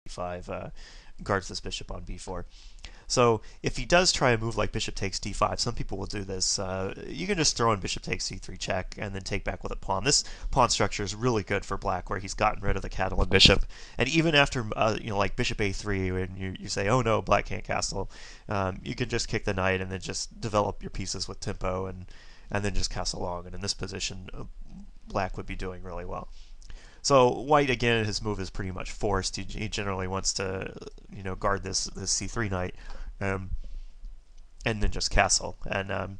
d5 guards this bishop on b4. So if he does try a move like bishop takes d5, some people will do this. You can just throw in bishop takes c3 check and then take back with a pawn. This pawn structure is really good for black, where he's gotten rid of the Catalan bishop. And even after like bishop a3, when you say, oh no, black can't castle, you can just kick the knight and then just develop your pieces with tempo and then just castle long. And in this position, black would be doing really well. So white, again, his move is pretty much forced. He generally wants to, guard this c3 knight, and then just castle. And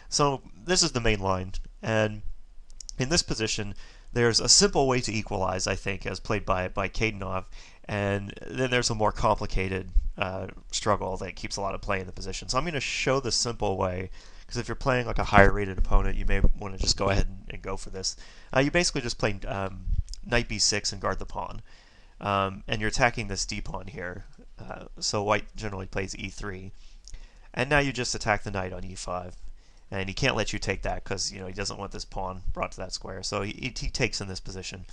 so this is the main line. And in this position, there's a simple way to equalize, I think, as played by Kaidanov, and then there's a more complicated struggle that keeps a lot of play in the position. So I'm going to show the simple way, because if you're playing like a higher rated opponent, you may want to just go ahead and go for this. You basically just play knight b6 and guard the pawn. And you're attacking this d pawn here. So white generally plays e3. And now you just attack the knight on e5. And he can't let you take that because he doesn't want this pawn brought to that square. So he takes in this position.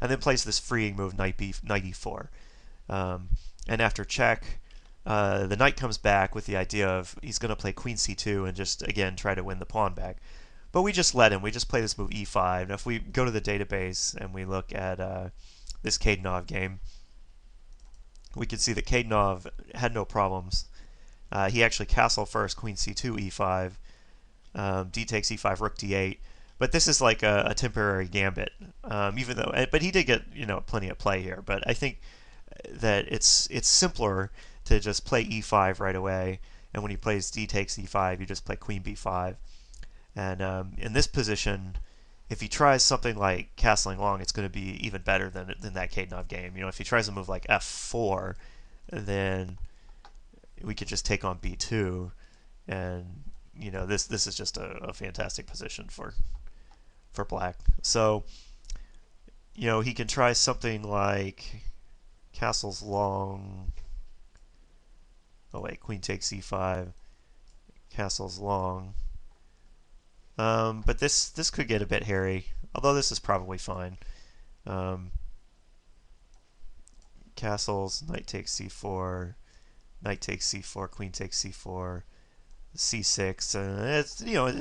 And then plays this freeing move, knight e4. And after check, the knight comes back with the idea of he's going to play queen c2 and just, again, try to win the pawn back. But we just let him. We just play this move e5. Now if we go to the database and we look at this Kaidanov game, we can see that Kaidanov had no problems. He actually castled first, queen c2, e5, d takes e5, rook d8. But this is like a temporary gambit, even though. But he did get plenty of play here. But I think that it's simpler to just play e5 right away, and when he plays d takes e5, you just play queen b5. And in this position, if he tries something like castling long, it's going to be even better than that Kaidanov game. If he tries a move like f4, then we could just take on b2, and this is just a fantastic position for black. So he can try something like castles long. Oh wait, queen takes e5, castles long. But this could get a bit hairy, although this is probably fine. Castles, knight takes c4, knight takes c4, queen takes c4, c6.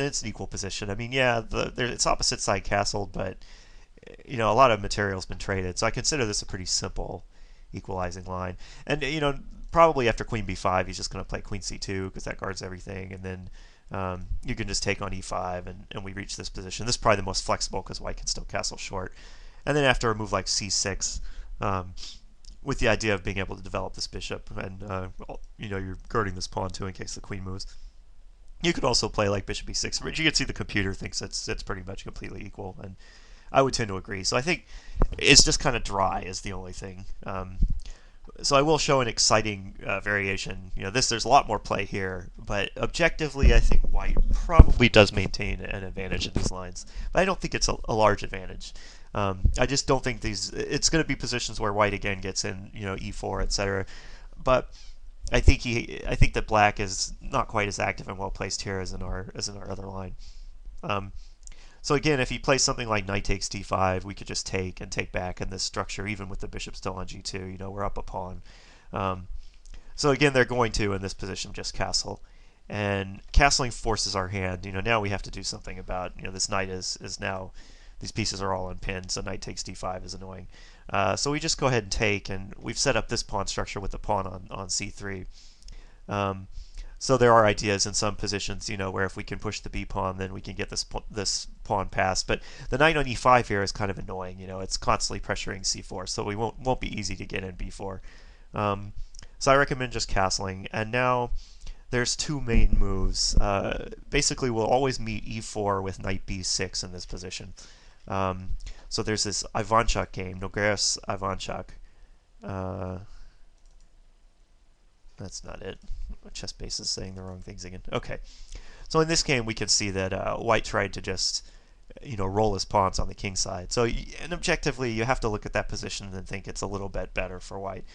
It's an equal position. I mean, yeah, it's opposite side castled, but a lot of material's been traded, so I consider this a pretty simple equalizing line. And probably after queen b5, he's just going to play queen c2 because that guards everything, and then you can just take on e5, and we reach this position. This is probably the most flexible because white can still castle short. And then after a move like c6, with the idea of being able to develop this bishop, and you're guarding this pawn too in case the queen moves. You could also play like bishop e6, but you can see the computer thinks it's pretty much completely equal, and I would tend to agree. So I think it's just kind of dry is the only thing. So I will show an exciting variation. There's a lot more play here, but objectively, I think white probably does maintain an advantage in these lines. But I don't think it's a large advantage. I just don't think it's going to be positions where white again gets in, e4, etc. But I think that black is not quite as active and well placed here as in our other line. So again, if he plays something like knight takes d5, we could just take and take back in this structure, even with the bishop still on g2. We're up a pawn. So again, they're going to, in this position, just castle. And castling forces our hand. Now we have to do something about, this knight is now, these pieces are all unpinned, so knight takes d5 is annoying. So we just go ahead and take, and we've set up this pawn structure with the pawn on c3. So there are ideas in some positions, where if we can push the b pawn, then we can get this pawn passed. But the knight on e5 here is kind of annoying. It's constantly pressuring c4, so we won't be easy to get in b4. So I recommend just castling. And now there's two main moves. Basically, we'll always meet e4 with knight b6 in this position. So there's this Ivanchuk game, Nogueras Ivanchuk. That's not it. Chessbase is saying the wrong things again. Okay. So in this game, we can see that white tried to just, roll his pawns on the king side. So, and objectively, you have to look at that position and think it's a little bit better for white.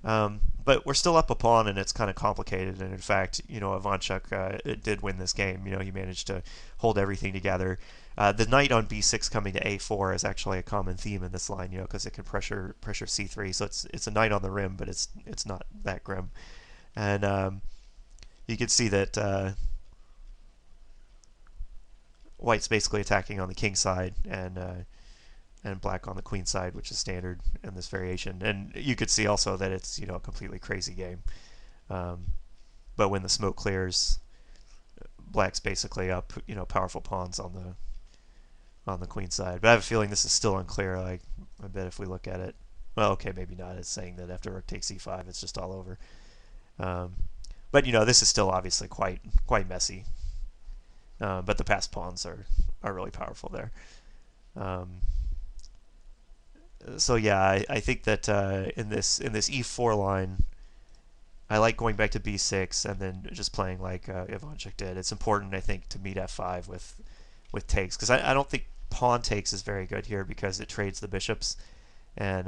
But we're still up a pawn, and it's kind of complicated. And in fact, Ivanchuk it did win this game. He managed to hold everything together. The knight on b6 coming to a4 is actually a common theme in this line, because it can pressure c3. So it's a knight on the rim, but it's not that grim. And you can see that white's basically attacking on the king side, and black on the queen side, which is standard in this variation. And you could see also that it's a completely crazy game. But when the smoke clears, black's basically up powerful pawns on the queen side. But I have a feeling this is still unclear. Like, I bet if we look at it, well, okay, maybe not. It's saying that after rook takes e5, it's just all over. But this is still obviously quite messy. But the passed pawns are really powerful there. So yeah, I think that in this e4 line, I like going back to b6 and then just playing like Ivanchuk did. It's important, I think, to meet f5 with takes, because I don't think pawn takes is very good here because it trades the bishops and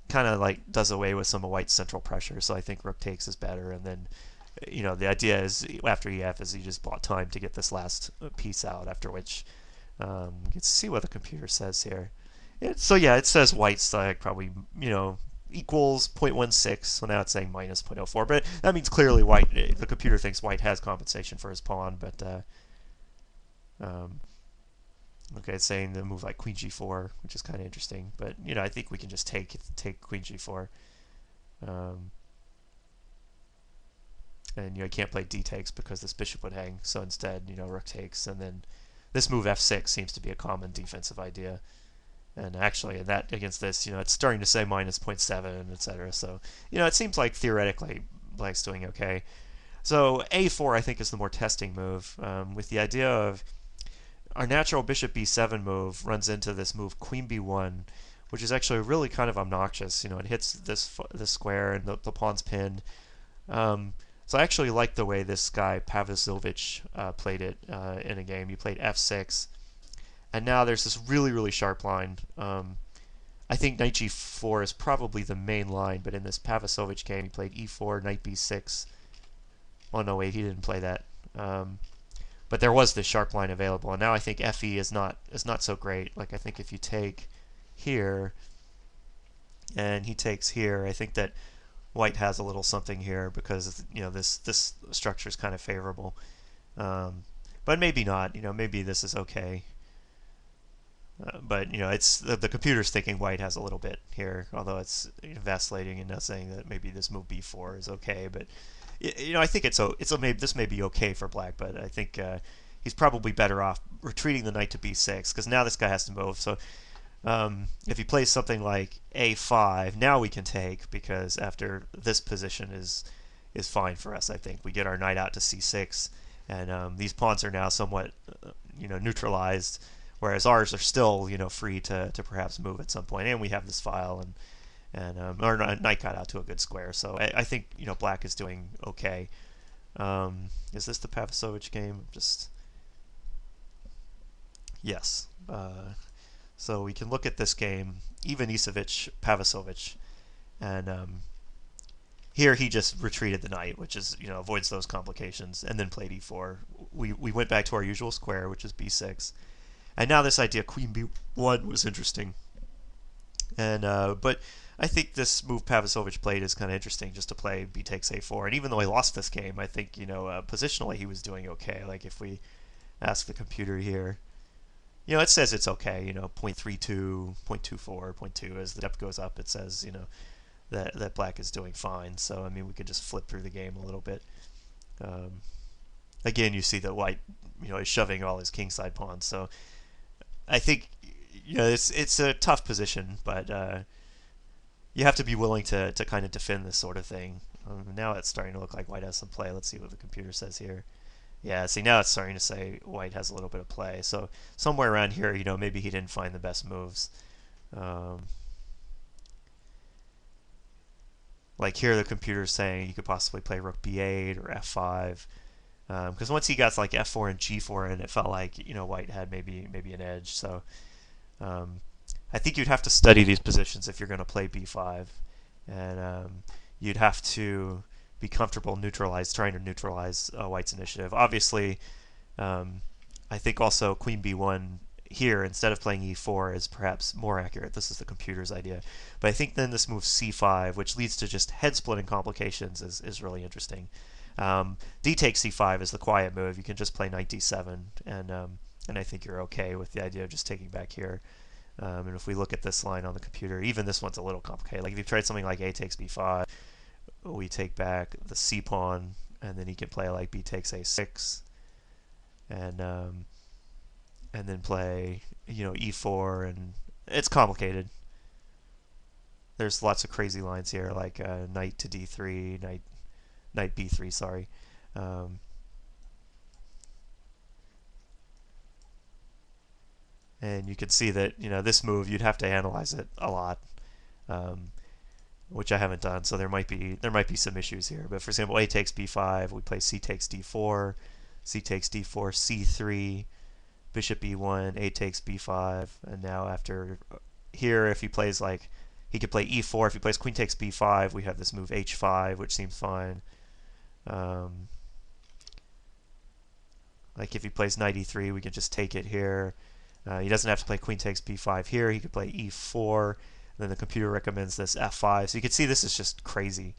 kind of like does away with some of white's central pressure. So I think rook takes is better, and then the idea is after ef is you just bought time to get this last piece out, after which you can see what the computer says here. So yeah, it says white's like probably equals 0.16. So now it's saying minus 0.04, but that means clearly white. The computer thinks white has compensation for his pawn, but okay, it's saying the move like queen g4, which is kind of interesting. But I think we can just take queen g4. And you can't play d takes because this bishop would hang. So instead, rook takes, and then this move f6 seems to be a common defensive idea. And actually, in that against this, it's starting to say minus 0.7, etc. So it seems like theoretically black's doing okay. So a4 I think is the more testing move, with the idea of our natural bishop b7 move runs into this move queen b1, which is actually really kind of obnoxious. It hits this square and the pawn's pinned. So I actually like the way this guy Pavasovich played it in a game. He played f6, and now there's this really sharp line. I think knight g4 is probably the main line, but in this Pavasovich game he played e4, knight b6. Oh no, wait, he didn't play that. But there was this sharp line available, and now I think fe is not so great. Like, I think if you take here and he takes here, I think that white has a little something here because this structure is kind of favorable, but maybe not. Maybe this is okay. But it's the computer's thinking white has a little bit here, although it's vacillating and not saying that maybe this move b4 is okay. But I think maybe this may be okay for black, but I think he's probably better off retreating the knight to b6 because now this guy has to move. So if he plays something like a5, now we can take, because after this position is fine for us. I think we get our knight out to c6, and these pawns are now somewhat neutralized, whereas ours are still free to perhaps move at some point. And we have this file, and our knight got out to a good square. So I think black is doing okay. Is this the Pavasovich game? Yes. So we can look at this game, Ivanisevic, Pavasovich, and here he just retreated the knight, which is avoids those complications, and then played e4. We went back to our usual square, which is b6, and now this idea queen b1 was interesting, and but I think this move Pavasovich played is kind of interesting, just to play b takes a4, and even though he lost this game, I think positionally he was doing okay. Like, if we ask the computer here, it says it's okay, 0.32, 0.24, 0.2. As the depth goes up, it says, that black is doing fine. So, I mean, we could just flip through the game a little bit. Again, you see that white, is shoving all his kingside pawns. So, I think, it's a tough position, but you have to be willing to kind of defend this sort of thing. Now it's starting to look like white has some play. Let's see what the computer says here. Yeah, see, now it's starting to say white has a little bit of play. So somewhere around here, maybe he didn't find the best moves. Like here, the computer's saying you could possibly play rook b8 or f5. Because once he got like f4 and g4 in, it felt like white had maybe an edge. So I think you'd have to study these positions if you're going to play b5. and you'd have to be comfortable trying to neutralize White's initiative. Obviously, I think also Queen B1 here, instead of playing E4, is perhaps more accurate. This is the computer's idea. But I think then this move C5, which leads to just head-splitting complications, is really interesting. D takes C5 is the quiet move. You can just play knight D7, and I think you're okay with the idea of just taking back here. And if we look at this line on the computer, even this one's a little complicated. Like if you tried something like A takes B5, we take back the C pawn, and then he can play like B takes A6, and then play E4, and it's complicated. There's lots of crazy lines here, like knight to D3, knight B3, sorry. And you can see that this move you'd have to analyze it a lot, which I haven't done. So there might be some issues here. But for example, A takes B5, we play C takes D4, C takes D4, C3, Bishop E1, A takes B5, and now after here, if he plays he could play E4. If he plays Queen takes B5, we have this move H5, which seems fine. Like if he plays Knight E3, we can just take it here. He doesn't have to play Queen takes B5 here. He could play E4. Then the computer recommends this F5. So you can see this is just crazy,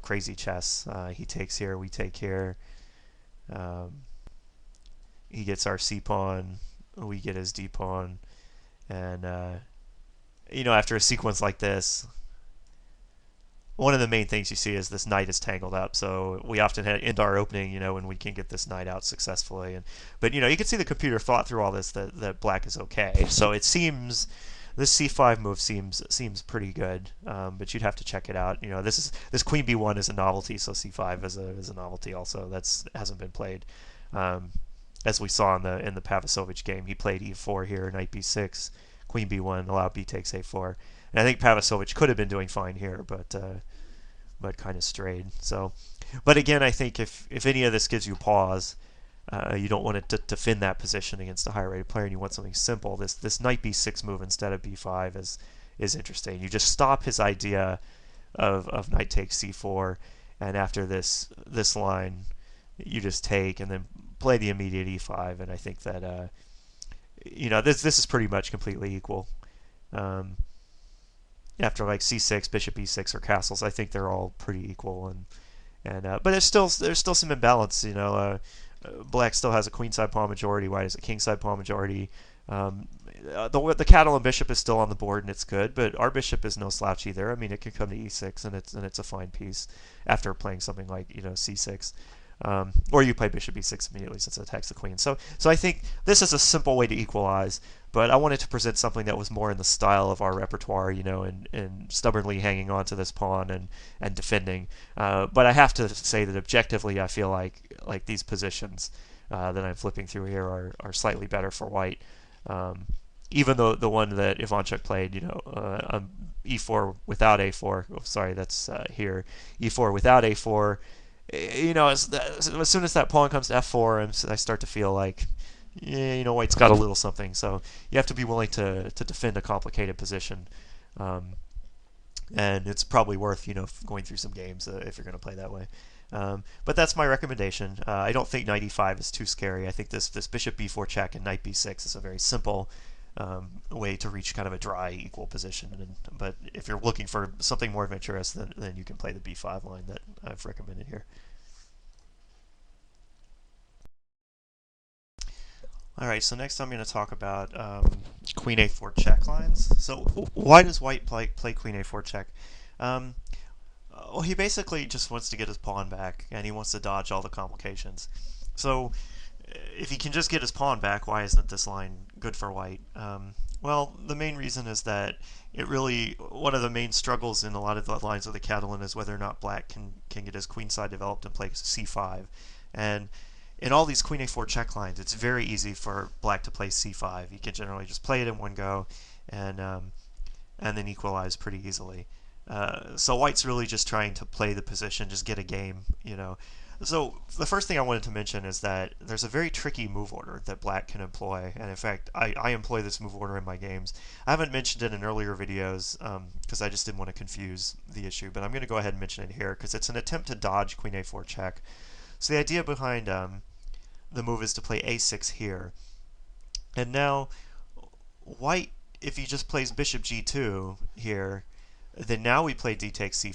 crazy chess. He takes here, we take here. He gets our C pawn, we get his D pawn, and after a sequence like this, one of the main things you see is this knight is tangled up. So we often end our opening, when we can get this knight out successfully. But you can see the computer thought through all this that black is okay. So it seems this C5 move seems pretty good, but you'd have to check it out. This Queen B1 is a novelty, so C5 is a novelty also. That hasn't been played. As we saw in the Pavasovich game, he played E4 here, Knight B6, Queen B1, allow B takes A4. And I think Pavasovich could have been doing fine here, but kind of strayed. So, but again, I think if any of this gives you pause, you don't want to defend that position against a higher rated player, and you want something simple. This Knight B6 move instead of B5 is interesting. You just stop his idea of Knight takes C4, and after this line, you just take and then play the immediate E5, and I think that this is pretty much completely equal. After like C6, Bishop E6, or castles, I think they're all pretty equal, but there's still some imbalance. Black still has a queenside pawn majority, White has a kingside pawn majority. The Catalan bishop is still on the board and it's good, but our bishop is no slouch either. I mean, it can come to E6 and it's a fine piece after playing something like C6. Or you play bishop e6 immediately since it attacks the queen. So I think this is a simple way to equalize, but I wanted to present something that was more in the style of our repertoire, and stubbornly hanging on to this pawn and defending. But I have to say that objectively, I feel like these positions that I'm flipping through here are slightly better for White. Even though the one that Ivanchuk played, E4 without A4. Oh, sorry, that's here. E4 without A4. As soon as that pawn comes to F4, I start to feel like, White's got a little something. So you have to be willing to defend a complicated position, and it's probably worth going through some games if you're going to play that way. But that's my recommendation. I don't think Knight E5 is too scary. I think this Bishop B4 check and Knight B6 is a very simple way to reach kind of a dry equal position. But if you're looking for something more adventurous, then you can play the B5 line that I've recommended here. All right, so next I'm going to talk about Queen A4 check lines. So why does White play Queen A4 check? Well, he basically just wants to get his pawn back, and he wants to dodge all the complications. So if he can just get his pawn back, why isn't this line good for White? Well, the main reason is that one of the main struggles in a lot of the lines of the Catalan is whether or not Black can get his queenside developed and play C5. And in all these Queen A4 check lines, it's very easy for Black to play C5. He can generally just play it in one go, and then equalize pretty easily. So White's really just trying to play the position, just get a game, So the first thing I wanted to mention is that there's a very tricky move order that black can employ, and in fact, I employ this move order in my games. I haven't mentioned it in earlier videos because I just didn't want to confuse the issue, but I'm going to go ahead and mention it here because it's an attempt to dodge queen a4 check. So the idea behind the move is to play a6 here, and now white, if he just plays bishop g2 here, then now we play d takes c4.